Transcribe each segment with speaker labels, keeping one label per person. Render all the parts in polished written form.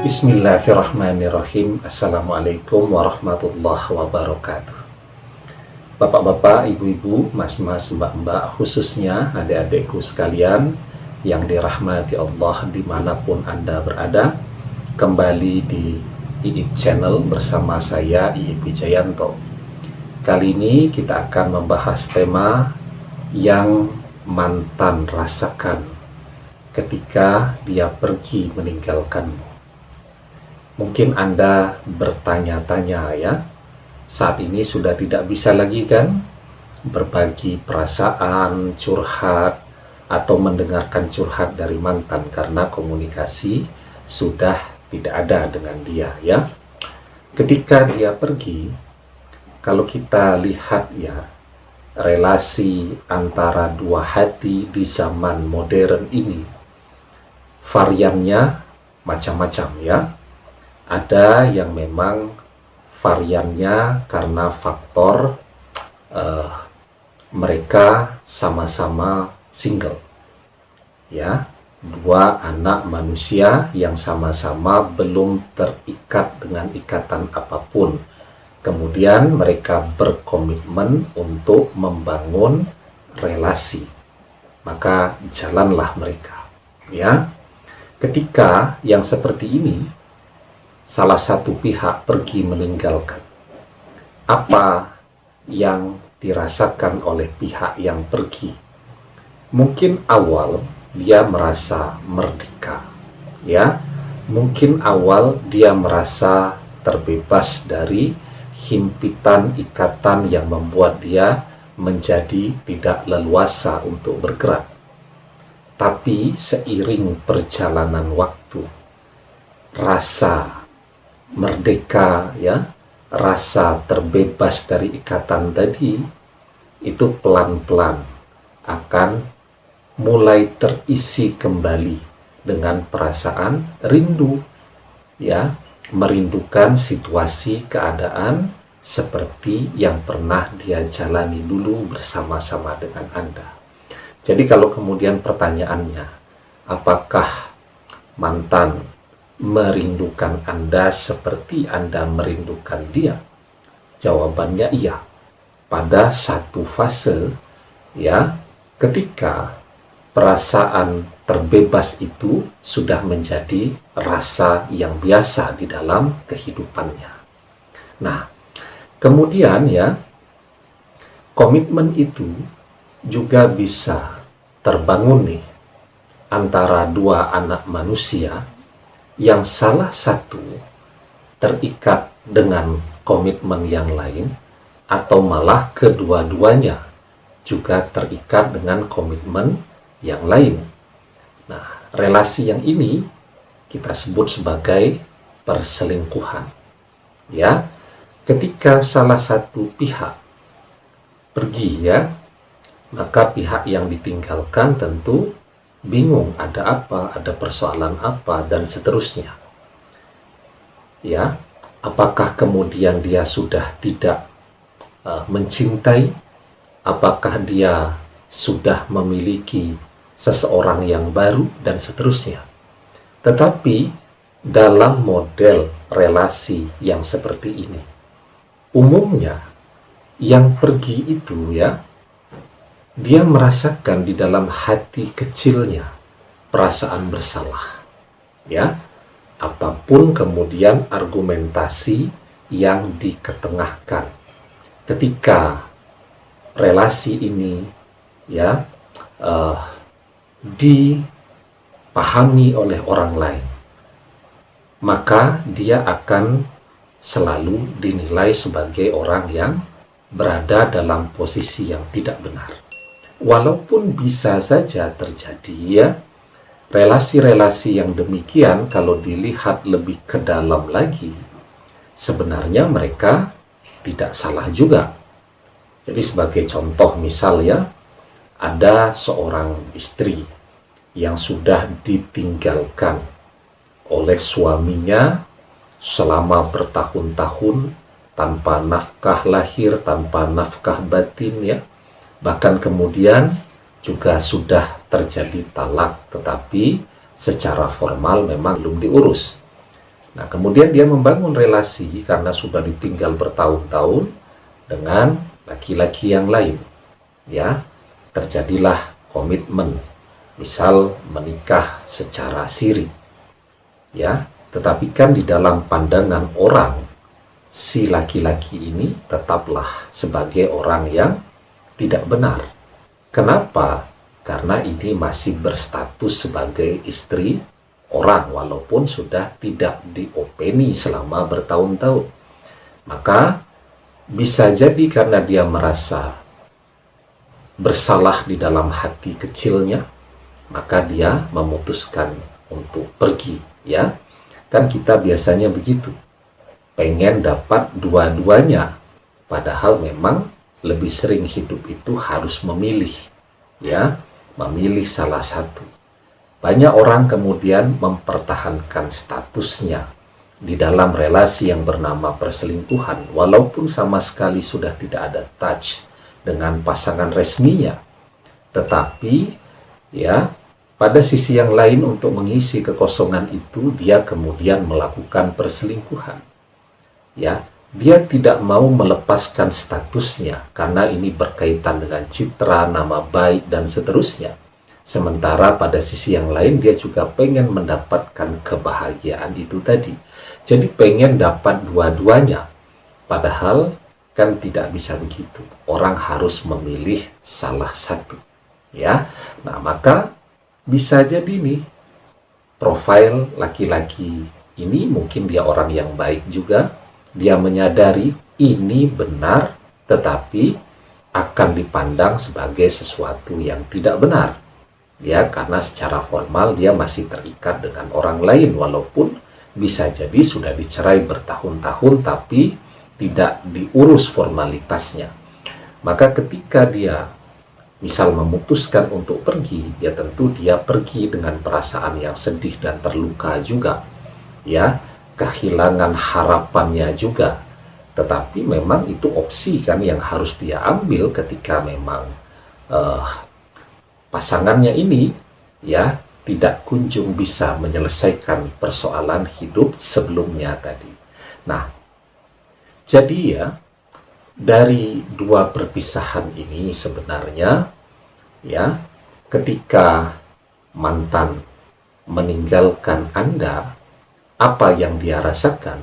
Speaker 1: Bismillahirrahmanirrahim. Assalamualaikum warahmatullahi wabarakatuh. Bapak-bapak, ibu-ibu, mas-mas, mbak-mbak, khususnya adik-adikku sekalian yang dirahmati Allah dimanapun Anda berada, kembali di IIP Channel bersama saya Iip Wijayanto. Kali ini kita akan membahas tema yang mantan rasakan ketika dia pergi meninggalkanmu. Mungkin Anda bertanya-tanya ya, saat ini sudah tidak bisa lagi kan berbagi perasaan, curhat, atau mendengarkan curhat dari mantan karena komunikasi sudah tidak ada dengan dia ya. Ketika dia pergi, kalau kita lihat ya, relasi antara dua hati di zaman modern ini, variannya macam-macam ya. Ada yang memang variannya karena faktor mereka sama-sama single ya, dua anak manusia yang sama-sama belum terikat dengan ikatan apapun, kemudian mereka berkomitmen untuk membangun relasi, maka jalanlah mereka ya. Ketika yang seperti ini salah satu pihak pergi meninggalkan, apa yang dirasakan oleh pihak yang pergi? Mungkin awal dia merasa merdeka ya, mungkin awal dia merasa terbebas dari himpitan ikatan yang membuat dia menjadi tidak leluasa untuk bergerak. Tapi seiring perjalanan waktu, rasa merdeka ya, rasa terbebas dari ikatan tadi itu pelan-pelan akan mulai terisi kembali dengan perasaan rindu ya, merindukan situasi keadaan seperti yang pernah dia jalani dulu bersama-sama dengan Anda. Jadi kalau kemudian pertanyaannya, apakah mantan merindukan Anda seperti Anda merindukan dia? Jawabannya iya. Pada satu fase ya, ketika perasaan terbebas itu sudah menjadi rasa yang biasa di dalam kehidupannya. Nah, kemudian ya, komitmen itu juga bisa terbangun nih antara dua anak manusia yang salah satu terikat dengan komitmen yang lain, atau malah kedua-duanya juga terikat dengan komitmen yang lain. Nah, relasi yang ini kita sebut sebagai perselingkuhan. Ya, ketika salah satu pihak pergi ya, maka pihak yang ditinggalkan tentu bingung, ada apa, ada persoalan apa, dan seterusnya. Ya, apakah kemudian dia sudah tidak mencintai? Apakah dia sudah memiliki seseorang yang baru, dan seterusnya. Tetapi dalam model relasi yang seperti ini, umumnya yang pergi itu ya, dia merasakan di dalam hati kecilnya perasaan bersalah ya, apapun kemudian argumentasi yang diketengahkan ketika relasi ini ya dipahami oleh orang lain, maka dia akan selalu dinilai sebagai orang yang berada dalam posisi yang tidak benar. Walaupun bisa saja terjadi ya, relasi-relasi yang demikian kalau dilihat lebih ke dalam lagi, sebenarnya mereka tidak salah juga. Jadi sebagai contoh misal ya, ada seorang istri yang sudah ditinggalkan oleh suaminya selama bertahun-tahun tanpa nafkah lahir, tanpa nafkah batin ya. Bahkan kemudian juga sudah terjadi talak, tetapi secara formal memang belum diurus. Nah, kemudian dia membangun relasi karena sudah ditinggal bertahun-tahun dengan laki-laki yang lain. Ya, terjadilah komitmen, misal menikah secara siri. Ya, tetapi kan di dalam pandangan orang, si laki-laki ini tetaplah sebagai orang yang tidak benar. Kenapa? Karena ini masih berstatus sebagai istri orang, walaupun sudah tidak diopeni selama bertahun-tahun. Maka bisa jadi karena dia merasa bersalah di dalam hati kecilnya, maka dia memutuskan untuk pergi. Ya, kan kita biasanya begitu, pengen dapat dua-duanya, padahal memang lebih sering hidup itu harus memilih, ya, memilih salah satu. Banyak orang kemudian mempertahankan statusnya di dalam relasi yang bernama perselingkuhan, walaupun sama sekali sudah tidak ada touch dengan pasangan resminya. Tetapi, ya, pada sisi yang lain untuk mengisi kekosongan itu, dia kemudian melakukan perselingkuhan. Ya, dia tidak mau melepaskan statusnya karena ini berkaitan dengan citra, nama baik, dan seterusnya. Sementara pada sisi yang lain dia juga pengen mendapatkan kebahagiaan itu tadi. Jadi pengen dapat dua-duanya. Padahal kan tidak bisa begitu. Orang harus memilih salah satu. Ya. Nah, maka bisa jadi nih profil laki-laki ini mungkin dia orang yang baik juga. Dia menyadari ini benar, tetapi akan dipandang sebagai sesuatu yang tidak benar. Ya, karena secara formal dia masih terikat dengan orang lain, walaupun bisa jadi sudah dicerai bertahun-tahun, tapi tidak diurus formalitasnya. Maka ketika dia misal memutuskan untuk pergi, ya tentu dia pergi dengan perasaan yang sedih dan terluka juga. Ya, kehilangan harapannya juga. Tetapi memang itu opsi kan yang harus dia ambil ketika memang pasangannya ini ya tidak kunjung bisa menyelesaikan persoalan hidup sebelumnya tadi. Nah, jadi ya dari dua perpisahan ini sebenarnya ya ketika mantan meninggalkan Anda, apa yang dia rasakan?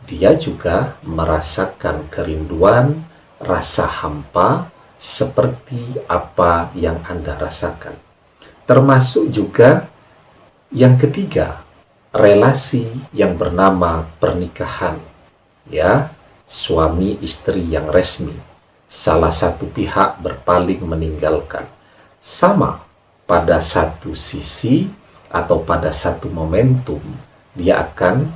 Speaker 1: Dia juga merasakan kerinduan, rasa hampa, seperti apa yang Anda rasakan. Termasuk juga yang ketiga, relasi yang bernama pernikahan. Ya, suami istri yang resmi. Salah satu pihak berpaling meninggalkan. Sama pada satu sisi atau pada satu momentum, dia akan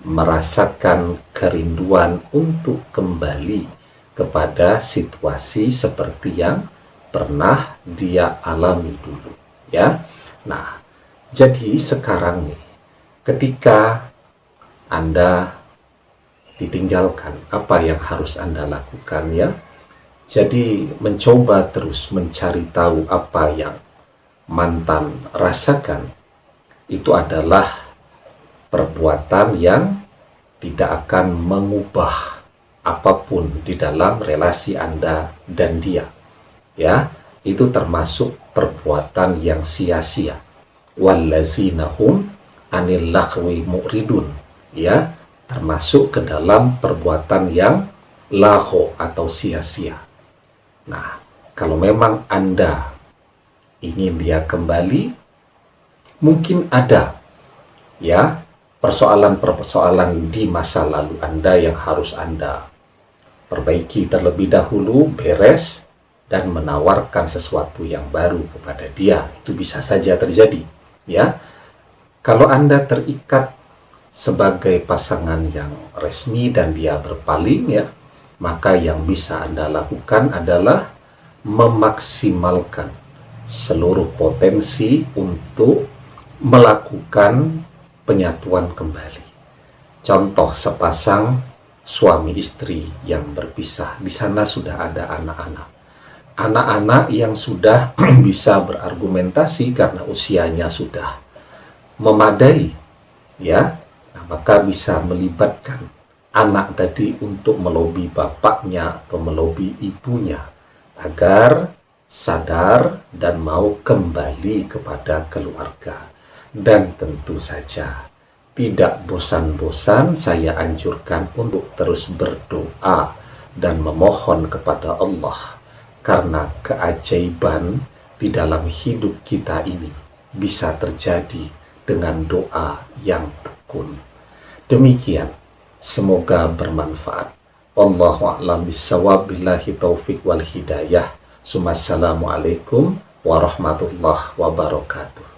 Speaker 1: merasakan kerinduan untuk kembali kepada situasi seperti yang pernah dia alami dulu. Ya, nah, jadi sekarang nih, ketika Anda ditinggalkan, apa yang harus Anda lakukan ya? Jadi mencoba terus mencari tahu apa yang mantan rasakan. Itu adalah perbuatan yang tidak akan mengubah apapun di dalam relasi Anda dan dia. Ya, itu termasuk perbuatan yang sia-sia. Wallazina hum anil laghwi mu'ridun. Ya, termasuk ke dalam perbuatan yang lagho atau sia-sia. Nah, kalau memang Anda ingin dia kembali, mungkin ada ya persoalan-persoalan di masa lalu Anda yang harus Anda perbaiki terlebih dahulu, beres, dan menawarkan sesuatu yang baru kepada dia. Itu bisa saja terjadi. Ya, kalau Anda terikat sebagai pasangan yang resmi dan dia berpaling, ya, maka yang bisa Anda lakukan adalah memaksimalkan seluruh potensi untuk melakukan penyatuan kembali. Contoh sepasang suami istri yang berpisah, di sana sudah ada anak-anak. Anak-anak yang sudah bisa berargumentasi karena usianya sudah memadai, ya. Nah, maka bisa melibatkan anak tadi untuk melobi bapaknya atau melobi ibunya agar sadar dan mau kembali kepada keluarga. Dan tentu saja tidak bosan-bosan saya anjurkan untuk terus berdoa dan memohon kepada Allah, karena keajaiban di dalam hidup kita ini bisa terjadi dengan doa yang tekun. Demikian, semoga bermanfaat. Wallahu a'lam bishawab, billahi taufik wal hidayah. Assalamualaikum warahmatullahi wabarakatuh.